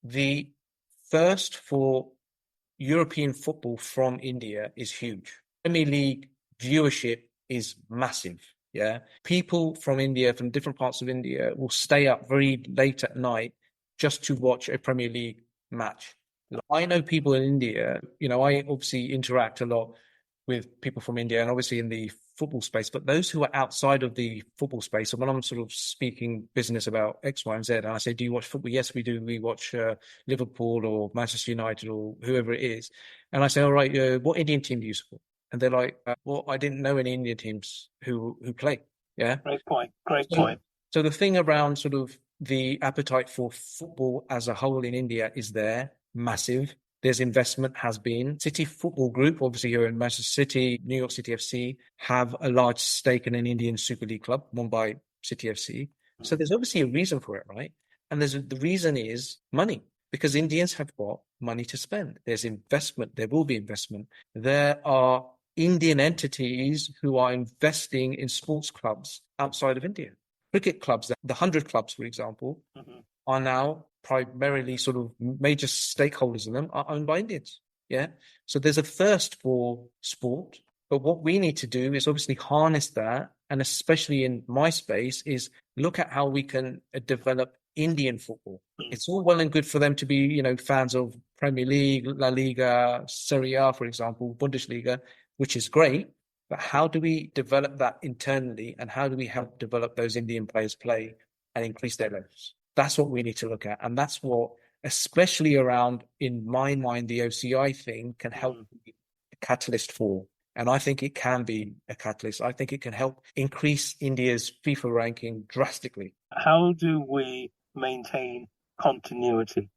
the thirst for European football from India is huge. Premier League viewership is massive. Yeah. People from India, from different parts of India, will stay up very late at night just to watch a Premier League match. I know people in India, I obviously interact a lot with people from India and obviously in the football space, but those who are outside of the football space, and when I'm sort of speaking business about X, Y, and Z, and I say, do you watch football? Yes, we do. We watch Liverpool or Manchester United or whoever it is. And I say, all right, what Indian team do you support? And they're like, well, I didn't know any Indian teams who play. Yeah. Great point. So the thing around sort of the appetite for football as a whole in India is there, massive. There's investment, has been. City Football Group, obviously here in Manchester City, New York City FC, have a large stake in an Indian Super League club, Mumbai City FC. So there's obviously a reason for it, right? And the reason is money, because Indians have got money to spend. There's investment. There will be investment. There are Indian entities who are investing in sports clubs outside of India. Cricket clubs, the 100 clubs, for example, are now primarily sort of major stakeholders in them are owned by Indians. Yeah. So there's a thirst for sport. But what we need to do is obviously harness that. And especially in my space is look at how we can develop Indian football. It's all well and good for them to be, fans of Premier League, La Liga, Serie A, for example, Bundesliga, which is great. But how do we develop that internally? And how do we help develop those Indian players play and increase their levels? That's what we need to look at. And that's what, especially around, in my mind, the OCI thing can help be a catalyst for. And I think it can be a catalyst. I think it can help increase India's FIFA ranking drastically. How do we maintain continuity?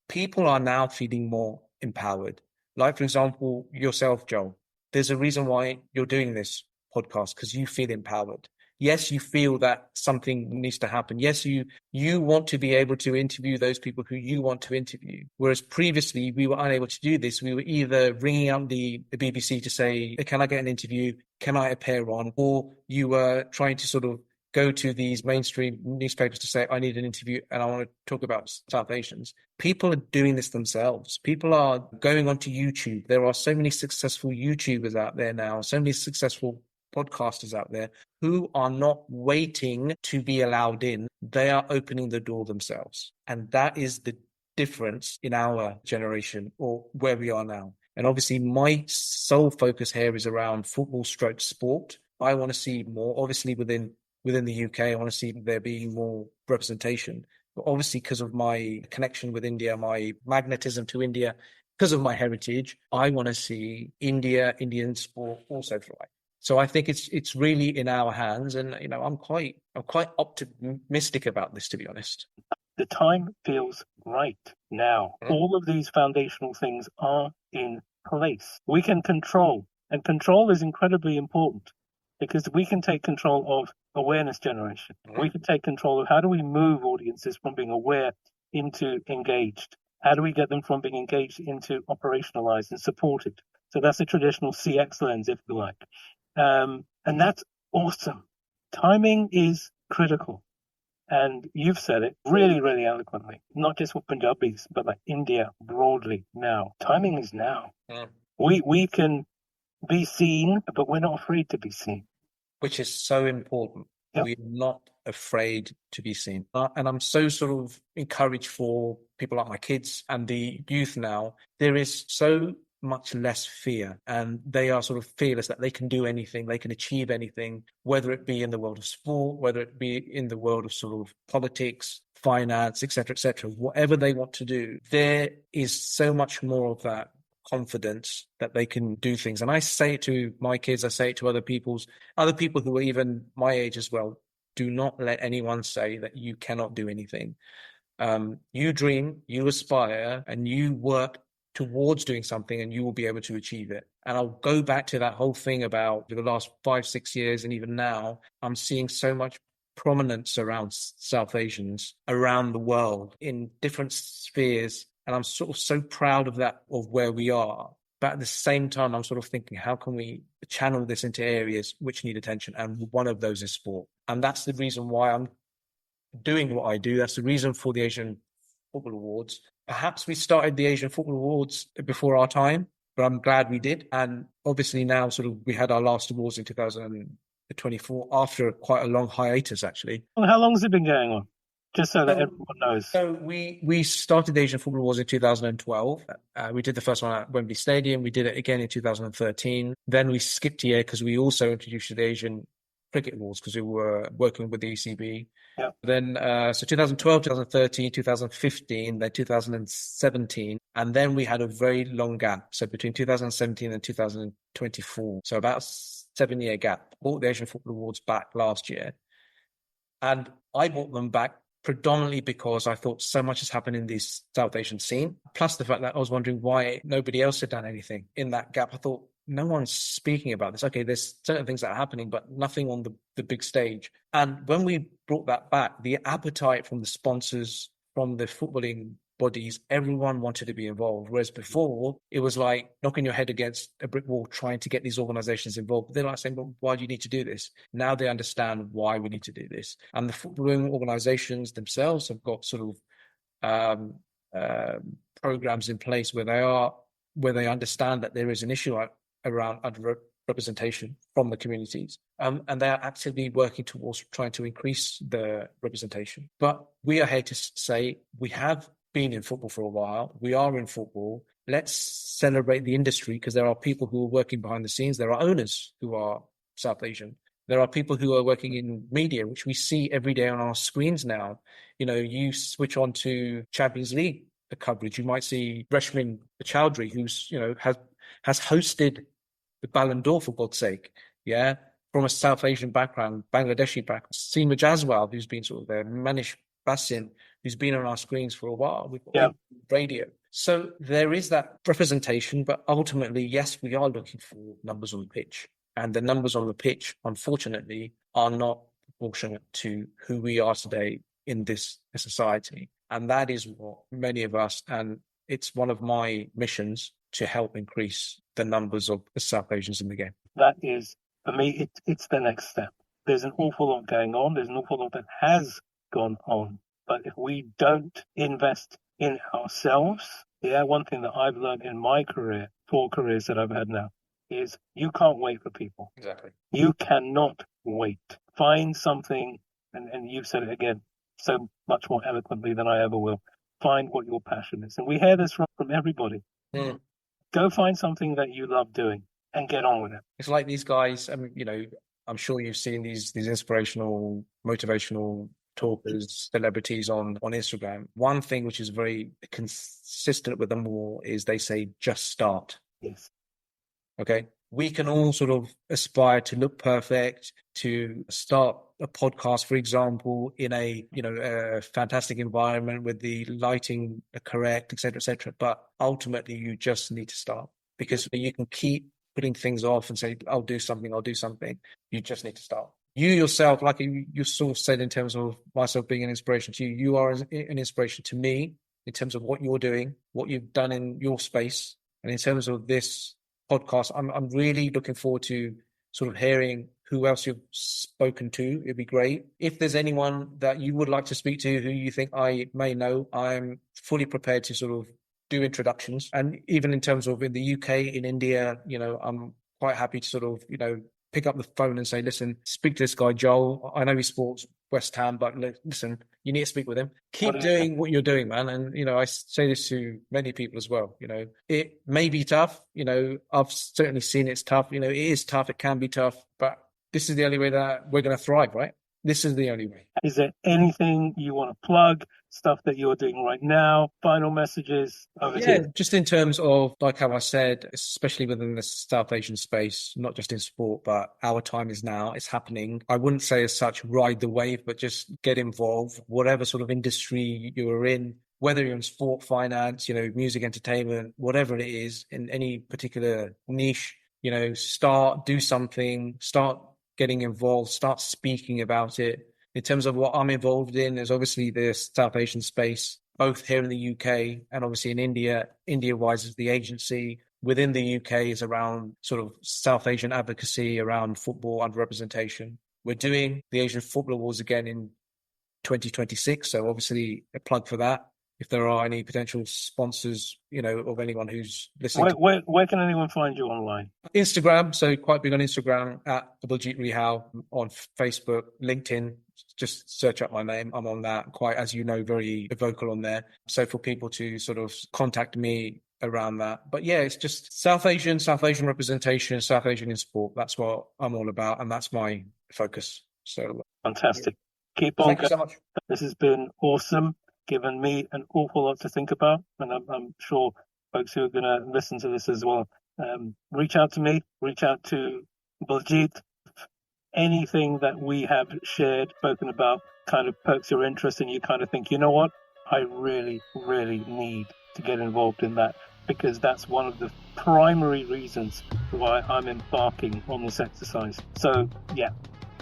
People are now feeling more empowered. Like, for example, yourself, Joel. There's a reason why you're doing this podcast, because you feel empowered. Yes, you feel that something needs to happen. Yes, you want to be able to interview those people who you want to interview. Whereas previously we were unable to do this. We were either ringing up the BBC to say, can I get an interview? Can I appear on? Or you were trying to sort of go to these mainstream newspapers to say, I need an interview and I want to talk about South Asians. People are doing this themselves. People are going onto YouTube. There are so many successful YouTubers out there now, so many successful podcasters out there who are not waiting to be allowed in. They are opening the door themselves. And that is the difference in our generation, or where we are now. And obviously my sole focus here is around football stroke sport. I want to see more, obviously within the UK, I want to see there being more representation. But obviously, because of my connection with India, my magnetism to India, because of my heritage, I want to see Indian sport also thrive. So I think it's really in our hands, and I'm quite optimistic about this, to be honest. The time feels right now. All of these foundational things are in place. We can control, and control is incredibly important, because we can take control of awareness generation. We can take control of how do we move audiences from being aware into engaged. How do we get them from being engaged into operationalized and supported? So that's a traditional CX lens, if you like. And that's awesome. Timing is critical. And you've said it really, really eloquently, not just for Punjabis, but like India broadly now. Timing is now. Mm. We can be seen, but we're not afraid to be seen. Which is so important. Yep. We're not afraid to be seen. And I'm so sort of encouraged for people like my kids and the youth now. There is so much less fear, and they are sort of fearless that they can do anything, they can achieve anything, whether it be in the world of sport, whether it be in the world of sort of politics, finance, etc., whatever they want to do. There is so much more of that confidence that they can do things. And I say it to my kids, I say it to other people who are even my age as well. Do not let anyone say that you cannot do anything. You dream, you aspire, and you work towards doing something, and you will be able to achieve it. And I'll go back to that whole thing about the last 5-6 years, and even now, I'm seeing so much prominence around South Asians around the world in different spheres. And I'm sort of so proud of that, of where we are. But at the same time, I'm sort of thinking, how can we channel this into areas which need attention? And one of those is sport. And that's the reason why I'm doing what I do. That's the reason for the Asian Football Awards. Perhaps we started the Asian Football Awards before our time, but I'm glad we did. And obviously now sort of we had our last awards in 2024 after quite a long hiatus, actually. Well, how long has it been going on? Just so that everyone knows. So we started the Asian Football Awards in 2012. We did the first one at Wembley Stadium. We did it again in 2013. Then we skipped a year because we also introduced the Asian Cricket Awards because we were working with the ECB. Yeah. Then, so 2012, 2013, 2015, then 2017. And then we had a very long gap. So between 2017 and 2024. So about a 7-year gap. Bought the Asian Football Awards back last year. And I bought them back predominantly because I thought so much has happened in this South Asian scene. Plus the fact that I was wondering why nobody else had done anything in that gap. I thought, no one's speaking about this. Okay, there's certain things that are happening, but nothing on the big stage. And when we brought that back, the appetite from the sponsors, from the footballing bodies, everyone wanted to be involved. Whereas before, it was like knocking your head against a brick wall trying to get these organizations involved. They're like saying, well, why do you need to do this? Now they understand why we need to do this. And the footballing organizations themselves have got sort of programs in place where they understand that there is an issue around underrepresentation from the communities. And they are actively working towards trying to increase the representation. But we are here to say we have been in football for a while. We are in football. Let's celebrate the industry, because there are people who are working behind the scenes. There are owners who are South Asian. There are people who are working in media, which we see every day on our screens now. You know, you switch on to Champions League coverage, you might see Reshmin Chowdhury, who's, you know, has hosted the Ballon d'Or, for God's sake, yeah, from a South Asian background, Bangladeshi background. Seema Jaswal, who's been sort of there, Manish Basin, who's been on our screens for a while. We've got radio. So there is that representation, but ultimately, yes, we are looking for numbers on the pitch. And the numbers on the pitch, unfortunately, are not proportionate to who we are today in this society. And that is what many of us, and it's one of my missions, to help increase the numbers of the South Asians in the game. That is, for me, it's the next step. There's an awful lot going on. There's an awful lot that has gone on. But if we don't invest in ourselves, one thing that I've learned in my career, 4 careers that I've had now, is you can't wait for people. Exactly. You cannot wait. Find something, and you've said it again so much more eloquently than I ever will. Find what your passion is. And we hear this from everybody. Mm. Go find something that you love doing and get on with it. It's like these guys, I mean, you know, I'm sure you've seen these inspirational, motivational talkers, celebrities on Instagram. One thing which is very consistent with them all is they say, just start. Yes. Okay. We can all sort of aspire to look perfect, to start a podcast, for example, in a, you know, a fantastic environment with the lighting correct, et cetera, but ultimately you just need to start, because you can keep putting things off and say, I'll do something. You just need to start. You yourself, like you sort of said in terms of myself being an inspiration to you, you are an inspiration to me. in terms of what you're doing, what you've done in your space, and in terms of this podcast. I'm really looking forward to sort of hearing who else you've spoken to. It'd be great. If there's anyone that you would like to speak to who you think I may know, I'm fully prepared to sort of do introductions. And even in terms of in the UK, in India, I'm quite happy to sort of, pick up the phone and say, listen, speak to this guy, Joel. I know he sports West Ham, but listen, you need to speak with him. Keep doing what you're doing, man. And, I say this to many people as well. It may be tough. I've certainly seen it's tough. It is tough. It can be tough, but this is the only way that we're going to thrive, right? This is the only way. Is there anything you want to plug? Stuff that you're doing right now? Final messages? Just in terms of, like how I said, especially within the South Asian space, not just in sport, but our time is now. It's happening. I wouldn't say as such ride the wave, but just get involved. Whatever sort of industry you're in, whether you're in sport, finance, music, entertainment, whatever it is, in any particular niche, do something, start getting involved, start speaking about it. In terms of what I'm involved in, there's obviously the South Asian space, both here in the UK and obviously in India. India-wise is the agency. Within the UK is around sort of South Asian advocacy around football underrepresentation. We're doing the Asian Football Awards again in 2026, so obviously a plug for that. If there are any potential sponsors, of anyone who's listening. Where can anyone find you online? Instagram, so quite big on Instagram, at Baljit Rihal, on Facebook, LinkedIn. Just search up my name. I'm on that, quite, as you know, very vocal on there. So for people to sort of contact me around that. But yeah, it's just South Asian representation, South Asian in sport. That's what I'm all about, and that's my focus. So fantastic. Yeah. Keep on. Thank you so much. This has been awesome. Given me an awful lot to think about, and I'm sure folks who are going to listen to this as well. Reach out to me, reach out to Baljit. Anything that we have shared, spoken about, kind of perks your interest, and you kind of think, you know what, I really, really need to get involved in that, because that's one of the primary reasons why I'm embarking on this exercise. So yeah,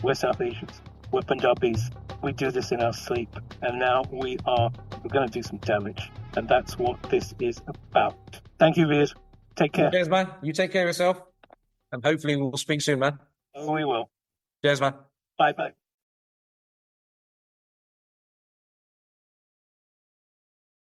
we're South Asians, we're Punjabis. We do this in our sleep, and now we're going to do some damage, and that's what this is about. Thank you, Veers. Take care. Cheers, man. You take care of yourself, and hopefully we'll speak soon, man. Oh, we will. Cheers, man. Bye-bye.